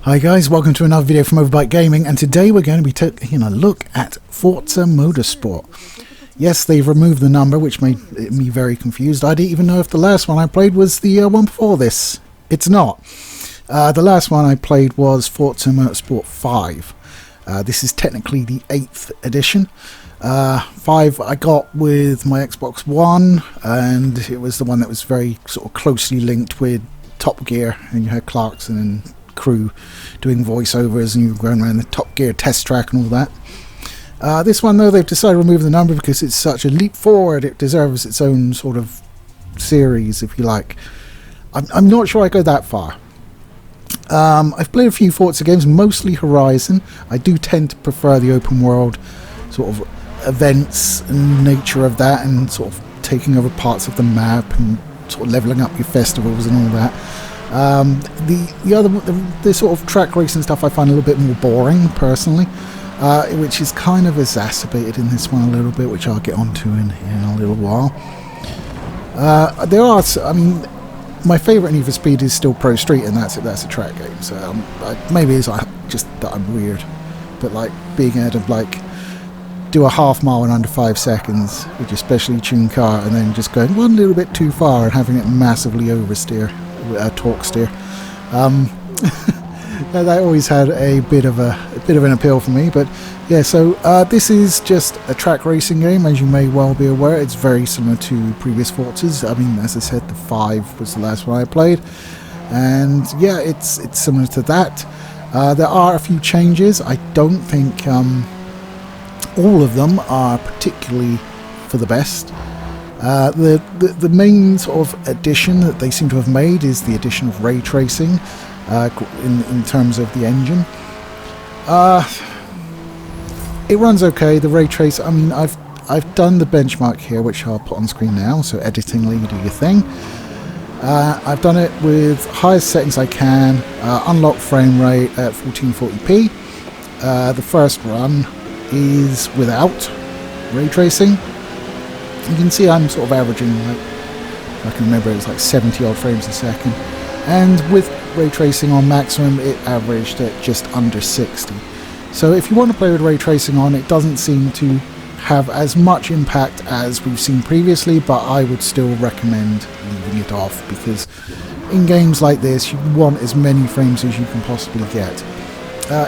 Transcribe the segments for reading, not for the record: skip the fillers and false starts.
Hi guys, welcome to another video from Overbike Gaming, and today we're going to be taking a look at Forza Motorsport. Yes, they've removed the number, which made me very confused. I didn't even know if the last one I played was the one before this. It's not. The last one I played was Forza Motorsport 5. This is technically the 8th edition. 5 I got with my Xbox One, and it was the one that was very sort of closely linked with Top Gear, and you had Clarkson and crew doing voiceovers, and you were going around the Top Gear test track and all that. This one, though, they've decided to remove the number because it's such a leap forward. It deserves its own sort of series, if you like. I'm not sure I go that far. I've played a few Forza games, mostly Horizon. I do tend to prefer the open world sort of events and nature of that, and sort of taking over parts of the map and sort of leveling up your festivals and all that. The sort of track racing stuff I find a little bit more boring personally, which is kind of exacerbated in this one a little bit, which I'll get onto in a little while. I mean, my favourite Need for Speed is still Pro Street, and that's a track game. So maybe it's just that I'm weird, but like being able to like do a half mile in under 5 seconds with your specially tuned car, and then just going one little bit too far and having it massively oversteer. Torque steer. That always had a bit of an appeal for me. But yeah, so this is just a track racing game, as you may well be aware. It's very similar to previous Forzas. I mean, as I said, the 5 was the last one I played, and yeah, it's similar to that. There are a few changes. I don't think all of them are particularly for the best. The main sort of addition that they seem to have made is the addition of ray tracing in terms of the engine. It runs okay. The ray trace, I mean, I've done the benchmark here, which I'll put on screen now, so editingly you do your thing. I've done it with highest settings I can, unlock frame rate at 1440p. The first run is without ray tracing. You can see I'm sort of averaging, like, if I can remember, it was like 70 odd frames a second, and with ray tracing on maximum it averaged at just under 60. So if you want to play with ray tracing on, it doesn't seem to have as much impact as we've seen previously, but I would still recommend leaving it off, because in games like this you want as many frames as you can possibly get.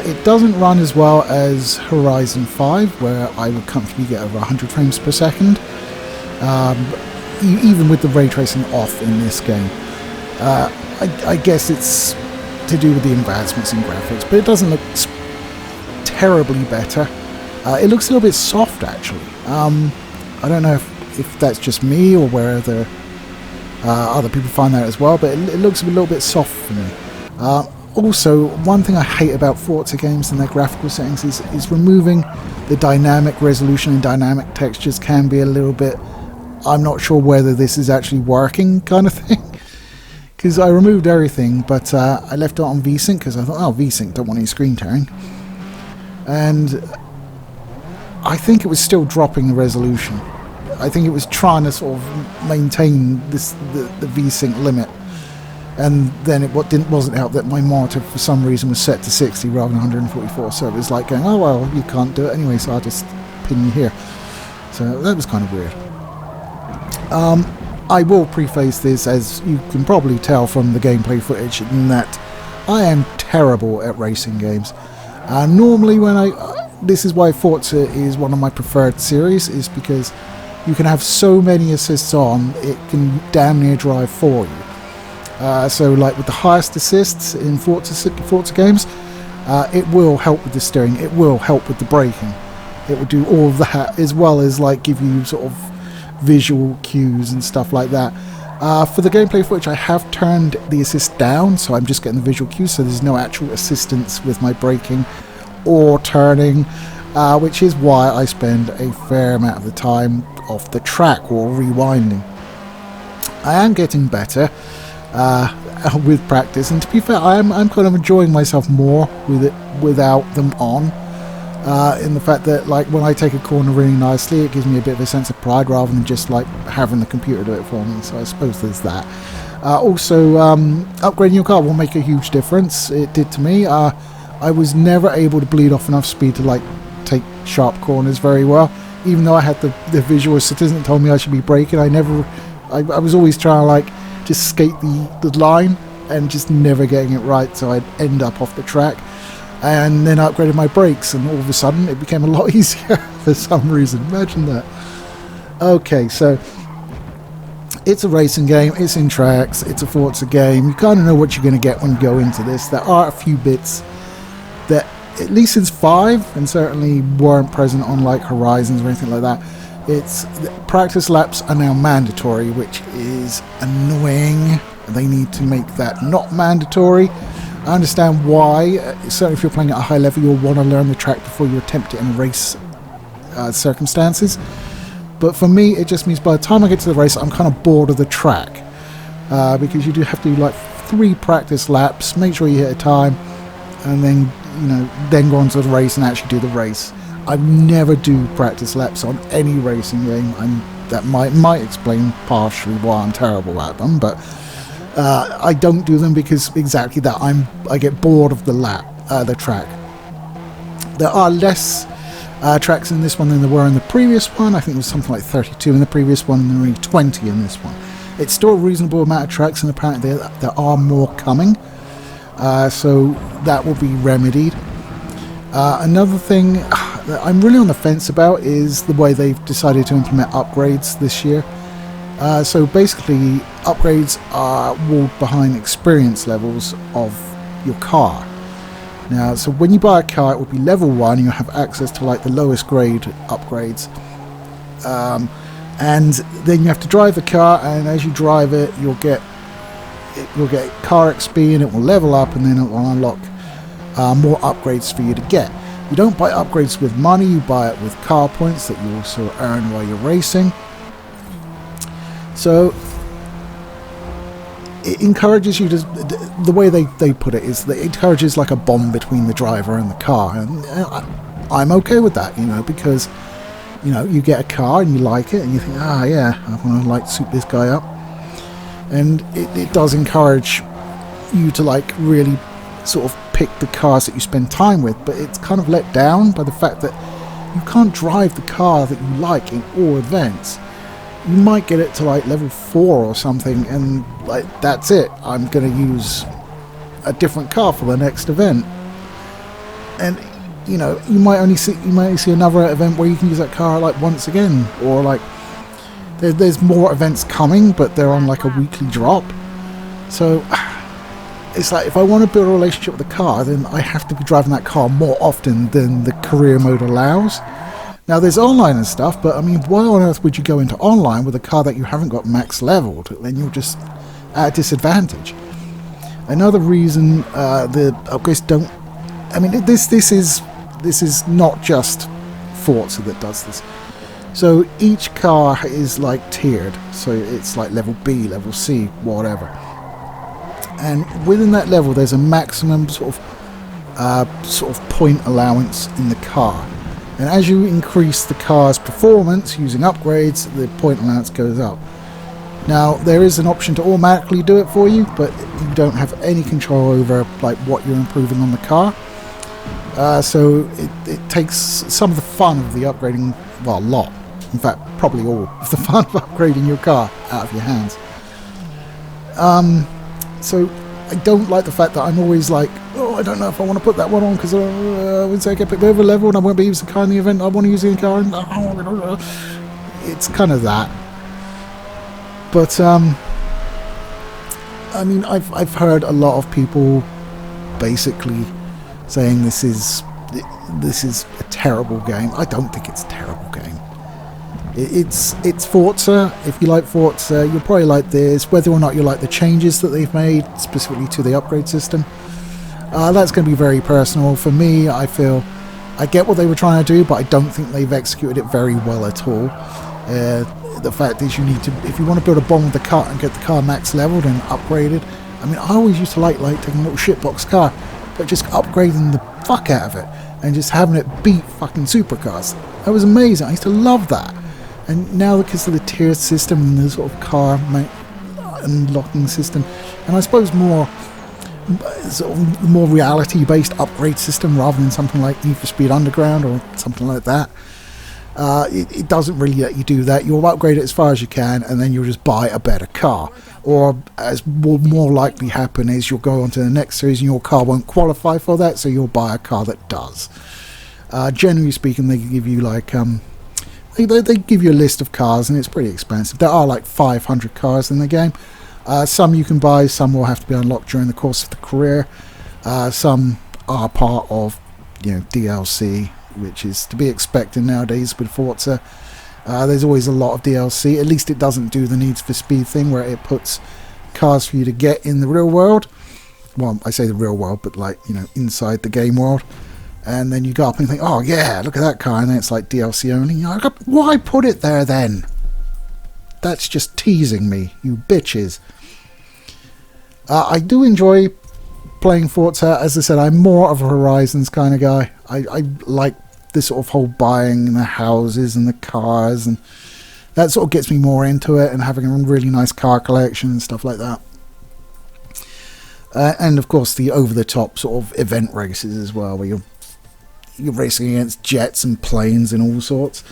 It doesn't run as well as Horizon 5, where I would comfortably get over 100 frames per second. Even with the ray tracing off in this game. I guess it's to do with the advancements in graphics, but it doesn't look terribly better. It looks a little bit soft, actually. I don't know if that's just me, or whether other people find that as well, but it looks a little bit soft for me. Also, one thing I hate about Forza games and their graphical settings is removing the dynamic resolution, and dynamic textures can be a little bit, I'm not sure whether this is actually working kind of thing, because I removed everything, but I left it on VSync because I thought, oh, VSync, don't want any screen tearing, and I think it was still dropping the resolution. I think it was trying to sort of maintain the VSync limit, and then it wasn't help that my monitor for some reason was set to 60 rather than 144, so it was like going, oh well, you can't do it anyway, so I'll just pin you here. So that was kind of weird. I will preface this, as you can probably tell from the gameplay footage, in that I am terrible at racing games. Normally when this is why Forza is one of my preferred series, is because you can have so many assists on, it can damn near drive for you. So like with the highest assists in Forza games, it will help with the steering, it will help with the braking, it will do all of that, as well as like give you sort of visual cues and stuff like that. For the gameplay footage, I have turned the assist down, so I'm just getting the visual cues, so there's no actual assistance with my braking or turning, which is why I spend a fair amount of the time off the track or rewinding. I am getting better with practice, and to be fair, I'm kind of enjoying myself more with it without them on. in the fact that like when I take a corner really nicely, it gives me a bit of a sense of pride rather than just like having the computer do it for me. So I suppose there's that. Also, upgrading your car will make a huge difference. It did to me. I was never able to bleed off enough speed to like take sharp corners very well, even though I had the visual assistant that told me I should be braking. I was always trying to like just skate the line and just never getting it right, so I'd end up off the track. And then I upgraded my brakes, and all of a sudden it became a lot easier for some reason. Imagine that. Okay, so it's a racing game, it's in tracks, it's a Forza game. You kind of know what you're going to get when you go into this. There are a few bits that, at least since 5, and certainly weren't present on like Horizons or anything like that, practice laps are now mandatory, which is annoying. They need to make that not mandatory. I understand why. Certainly if you're playing at a high level, you'll want to learn the track before you attempt it in race circumstances. But for me, it just means by the time I get to the race, I'm kind of bored of the track. Because you do have to do like 3 practice laps, make sure you hit a time, and then, you know, then go on to the race and actually do the race. I never do practice laps on any racing game. That might explain partially why I'm terrible at them, but I don't do them because exactly that. I get bored of the track. There are less tracks in this one than there were in the previous one. I think it was something like 32 in the previous one, and there were only 20 in this one. It's still a reasonable amount of tracks, and apparently there are more coming. So that will be remedied. Another thing that I'm really on the fence about is the way they've decided to implement upgrades this year. So basically, upgrades are walled behind experience levels of your car. Now, so when you buy a car, it will be level 1, and you'll have access to like the lowest grade upgrades. And then you have to drive the car, and as you drive it, you'll get car XP, and it will level up, and then it will unlock more upgrades for you to get. You don't buy upgrades with money, you buy it with car points that you also earn while you're racing. So it encourages you to, the way they put it is that it encourages like a bond between the driver and the car, and I'm okay with that, you know, because, you know, you get a car and you like it and you think, yeah, I want to like suit this guy up, and it does encourage you to like really sort of pick the cars that you spend time with, but it's kind of let down by the fact that you can't drive the car that you like in all events. You might get it to like level 4 or something, and like that's it. I'm going to use a different car for the next event, and you know, you might only see another event where you can use that car like once again, or like there's more events coming, but they're on like a weekly drop. So it's like, if I want to build a relationship with the car, then I have to be driving that car more often than the career mode allows. Now, there's online and stuff, but I mean, why on earth would you go into online with a car that you haven't got max leveled? Then you're just at a disadvantage. Another reason the upgrades don't... I mean, this is not just Forza that does this. So each car is like tiered, so it's like level B, level C, whatever. And within that level, there's a maximum sort of point allowance in the car. And as you increase the car's performance using upgrades, the point allowance goes up. Now, there is an option to automatically do it for you, but you don't have any control over like what you're improving on the car. So it takes some of the fun of the upgrading, well, a lot. In fact, probably all of the fun of upgrading your car out of your hands. So I don't like the fact that I'm always like, oh, I don't know if I want to put that one on because I would say I get picked over level and I won't be using the car in the event I want to use the car. It's kind of that. But I mean, I've heard a lot of people basically saying this is a terrible game. I don't think it's a terrible game. It's Forza. If you like Forza, you'll probably like this. Whether or not you like the changes that they've made specifically to the upgrade system, that's going to be very personal. For me, I feel I get what they were trying to do, but I don't think they've executed it very well at all. The fact is, you need to, if you want to build a bond with the car and get the car max leveled and upgraded. I mean, I always used to like taking a little shitbox car, but just upgrading the fuck out of it. and just having it beat fucking supercars. That was amazing. I used to love that. And now because of the tier system and the sort of car unlocking system, and I suppose more sort of more reality-based upgrade system rather than something like Need for Speed Underground or something like that. It doesn't really let you do that. You'll upgrade it as far as you can, and then you'll just buy a better car. Or, as will more likely happen, is you'll go on to the next series and your car won't qualify for that, so you'll buy a car that does. Generally speaking, they give you like they give you a list of cars, and it's pretty expensive. There are like 500 cars in the game. Some you can buy, some will have to be unlocked during the course of the career. Some are part of, DLC, which is to be expected nowadays with Forza. There's always a lot of DLC. At least it doesn't do the Need for Speed thing where it puts cars for you to get in the real world. Well, I say the real world, but like, inside the game world. And then you go up and think, oh yeah, look at that car, and then it's like DLC only. Why put it there then? That's just teasing me, you bitches. I do enjoy playing Forza. As I said, I'm more of a Horizons kind of guy. I like this sort of whole buying the houses and the cars, and that sort of gets me more into it, and having a really nice car collection and stuff like that. And of course the over-the-top sort of event races as well, where you're racing against jets and planes and all sorts.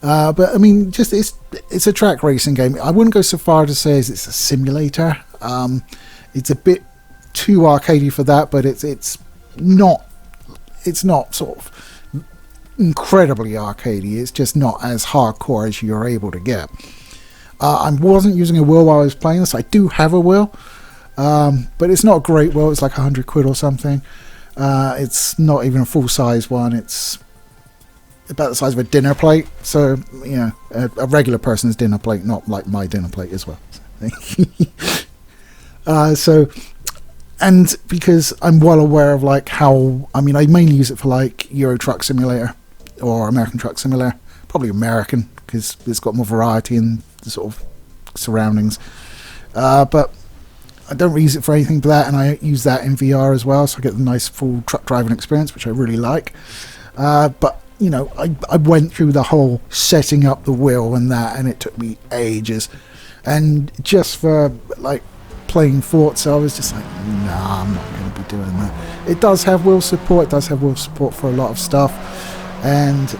But I mean, just it's a track racing game. I wouldn't go so far to say as it's a simulator. It's a bit too arcadey for that, but it's not sort of incredibly arcadey. It's just not as hardcore as you're able to get. I wasn't using a wheel while I was playing this. I do have a wheel, but it's not a great wheel. It's like £100 or something. It's not even a full-size one. It's about the size of a dinner plate. So, a regular person's dinner plate, not like my dinner plate as well. And because I'm well aware of like how, I mainly use it for like Euro Truck Simulator or American Truck Simulator. Probably American, because it's got more variety in the sort of surroundings. But I don't really use it for anything but that, and I use that in VR as well, so I get the nice full truck driving experience, which I really like. But, I went through the whole setting up the wheel and that, and it took me ages. And just for, like, playing Forza, I was just like, nah, I'm not going to be doing that. It does have wheel support. It does have wheel support for a lot of stuff. And,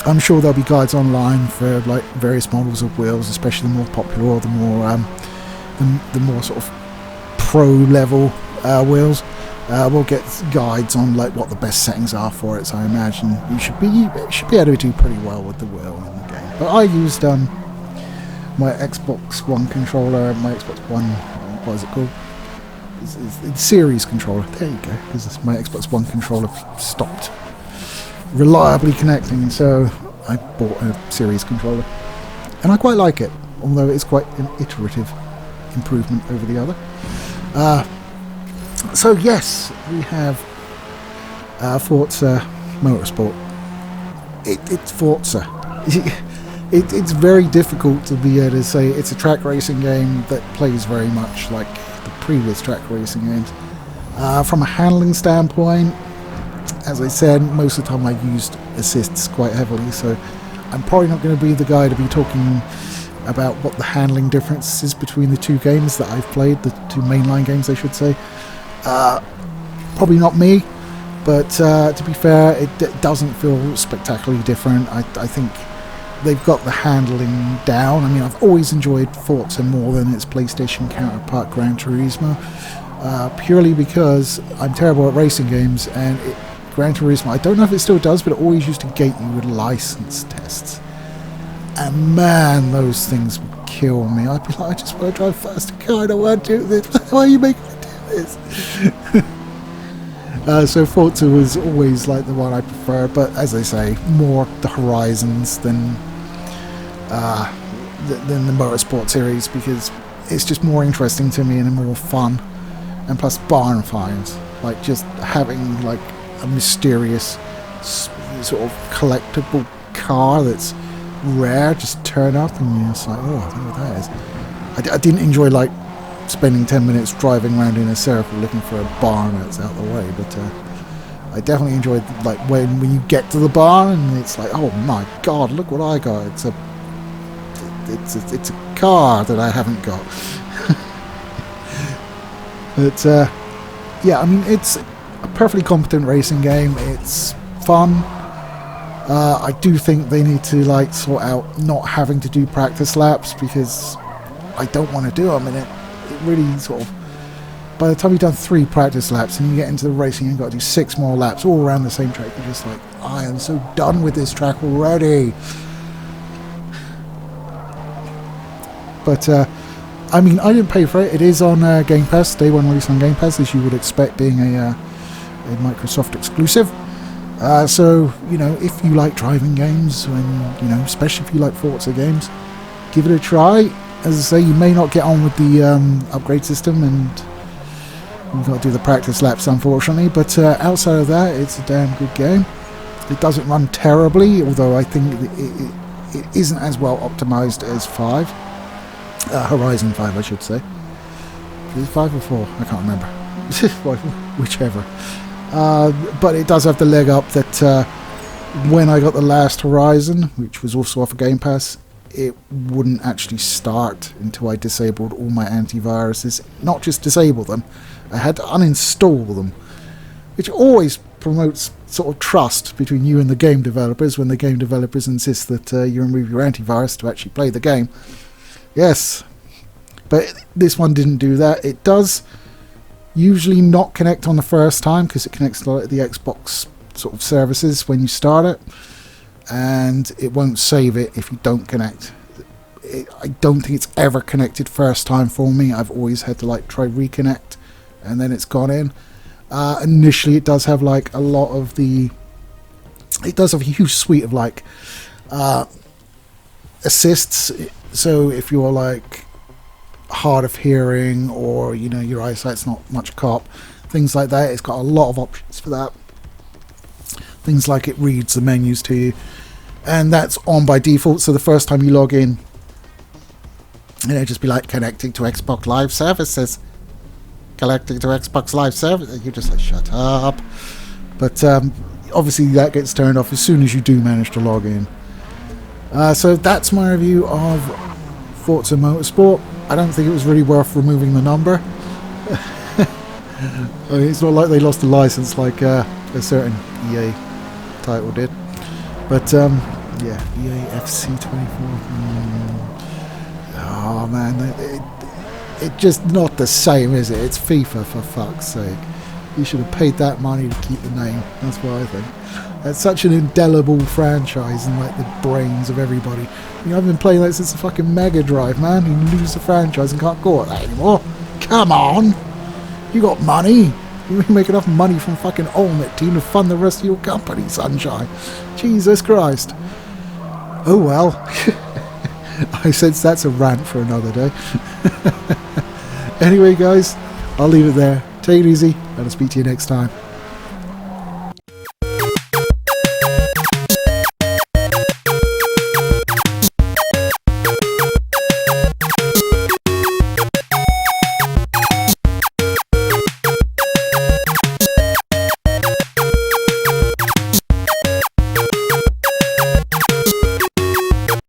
I'm sure there'll be guides online for, like, various models of wheels, especially the more popular or the more sort of pro-level wheels. We'll get guides on like what the best settings are for it, so I imagine you should be able to do pretty well with the wheel in the game. But I used my Xbox One controller, my Xbox One, what is it called? It's Series controller. There you go, because my Xbox One controller stopped reliably connecting, so I bought a Series controller, and I quite like it, although it's quite an iterative improvement over the other. So yes, we have Forza Motorsport. It's Forza. It's very difficult to be able to say it's a track racing game that plays very much like the previous track racing games. From a handling standpoint, as I said, most of the time I used assists quite heavily, so I'm probably not going to be the guy to be talking about what the handling difference is between the two games that I've played, the two mainline games I should say. Probably not me, but to be fair, it doesn't feel spectacularly different. I think they've got the handling down. I've always enjoyed Forza more than its PlayStation counterpart Gran Turismo, purely because I'm terrible at racing games, and Gran Turismo, I don't know if it still does, but it always used to gate you with license tests. And man, those things would kill me. I'd be like, I just want to drive faster. I don't want to do this. Why are you making me do this? So Forza was always like the one I prefer, but as I say, more the Horizons than the Motorsport series, because it's just more interesting to me and more fun. And plus barn finds, like just having like a mysterious sort of collectible car that's rare just turn up, and you're just like, oh, I don't know what that is. I didn't enjoy like spending 10 minutes driving around in a circle looking for a barn that's out the way, but I definitely enjoyed like when you get to the bar and it's like, oh my god, look what I got. It's a car that I haven't got. But yeah, I mean, it's a perfectly competent racing game. It's fun. I do think they need to like sort out not having to do practice laps, because I don't want to do them, and it really sort of, by the time you've done 3 practice laps and you get into the racing, you've got to do 6 more laps all around the same track. You're just like, I am so done with this track already. But I mean, I didn't pay for it. It is on Game Pass, day 1 release on Game Pass, as you would expect, being a Microsoft exclusive. So, you know, if you like driving games, and, you know, especially if you like Forza games, give it a try. As I say, you may not get on with the upgrade system, and you've got to do the practice laps, unfortunately. But outside of that, it's a damn good game. It doesn't run terribly, although I think it isn't as well optimized as 5. Horizon 5, I should say. Is it 5 or 4? I can't remember. Whichever. But it does have the leg up that when I got the last Horizon, which was also off of Game Pass, it wouldn't actually start until I disabled all my antiviruses. Not just disable them, I had to uninstall them, which always promotes sort of trust between you and the game developers when the game developers insist that you remove your antivirus to actually play the game. Yes, but this one didn't do that. It does usually not connect on the first time, because it connects to like the Xbox sort of services when you start it, and it won't save it if you don't connect. I don't think it's ever connected first time for me. I've always had to like try reconnect, and then it's gone in. Initially it does have like a lot of the, it does have a huge suite of like assists. So if you're like hard of hearing, or you know your eyesight's not much cop, things like that, it's got a lot of options for that. Things like it reads the menus to you, and that's on by default. So the first time you log in, you know, just be like connecting to Xbox Live Services, connecting to Xbox Live Services. You're just like, shut up. But obviously that gets turned off as soon as you do manage to log in. So that's my review of Forza Motorsport. I don't think it was really worth removing the number. I mean, it's not like they lost the license like a certain EA title did. But yeah, EA FC 24. Oh man, it's just not the same, is it? It's FIFA, for fuck's sake. You should have paid that money to keep the name. That's what I think. That's such an indelible franchise in like the brains of everybody. You know, I've been playing that since the fucking Mega Drive, man. You lose the franchise and can't go at that anymore. Come on! You got money! You make enough money from fucking Ultimate Team to fund the rest of your company, sunshine. Jesus Christ. Oh well. I sense that's a rant for another day. Anyway, guys, I'll leave it there. Take it easy, and I'll speak to you next time.